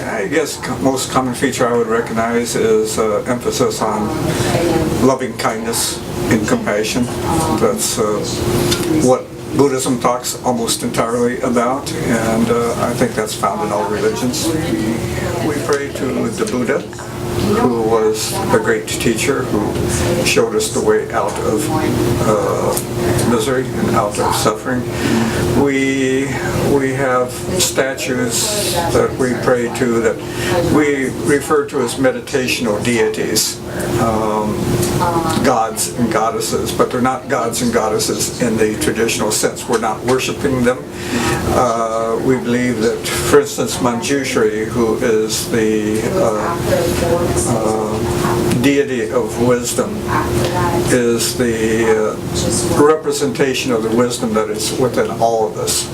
I guess most common feature I would recognize is emphasis on loving kindness and compassion. That's what Buddhism talks almost entirely about, and I think that's found in all religions. We pray to the Buddha, who was a great teacher who showed us the way out of misery and out of suffering. We have statues that we pray to that we refer to as meditational deities, gods and goddesses, but they're not gods and goddesses in the traditional sense. We're not worshiping them. We believe that, for instance, Manjushri, who is the deity of wisdom, is the representation of the wisdom that is within all of us.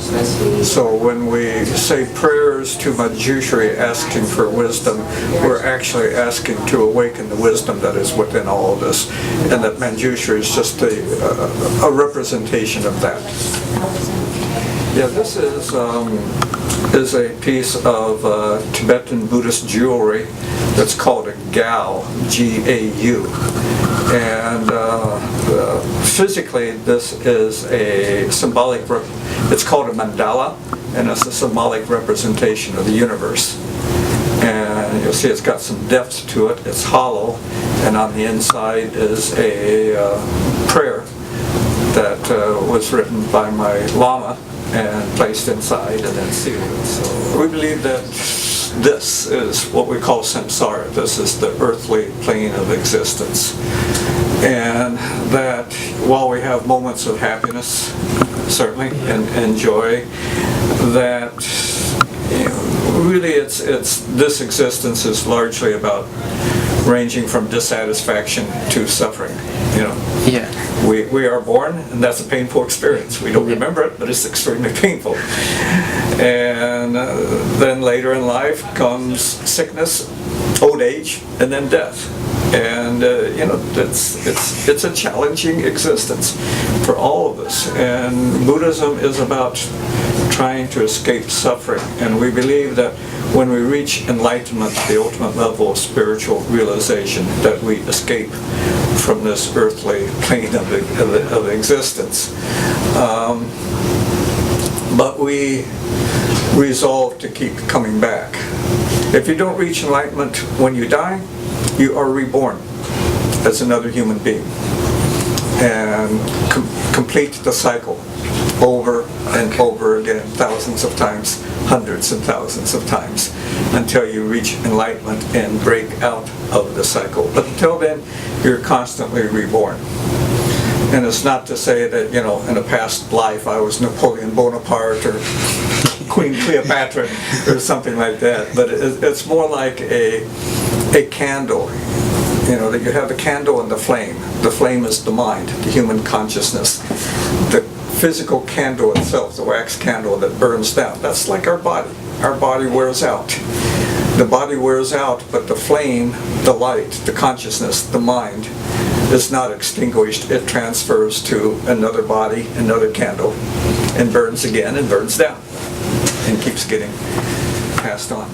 So when we say prayers to Manjushri asking for wisdom, we're actually asking to awaken the wisdom that is within all of us, and that Manjushri is just a representation of that. Yeah, this is a piece of Tibetan Buddhist jewelry that's called a gao, G-A-U. And physically this is a symbolic, it's called a mandala, and it's a symbolic representation of the universe. And you'll see it's got some depth to it, it's hollow, and on the inside is a prayer that was written by my Lama and placed inside and then sealed. So we believe that this is what we call samsara. This is the earthly plane of existence. And that while we have moments of happiness, certainly, and joy, that really it's this existence is largely about ranging from dissatisfaction to suffering. Yeah. We are born, and that's a painful experience. We don't remember it, but it's extremely painful. And then later in life comes sickness, old age, and then death. And it's a challenging existence for all of us. And Buddhism is about trying to escape suffering. And we believe that when we reach enlightenment, the ultimate level of spiritual realization, that we escape from this earthly plane of existence. But we resolve to keep coming back. If you don't reach enlightenment when you die, you are reborn as another human being and complete the cycle over and over again, thousands of times, hundreds and thousands of times, until you reach enlightenment and break out of the cycle. But until then, you're constantly reborn. And it's not to say that, in a past life I was Napoleon Bonaparte or Queen Cleopatra or something like that, but it's more like a candle. That you have the candle and the flame. The flame is the mind, the human consciousness. The physical candle itself, the wax candle that burns down, that's like our body. Our body wears out. The body wears out, but the flame, the light, the consciousness, the mind is not extinguished. It transfers to another body, another candle, and burns again and burns down and keeps getting passed on.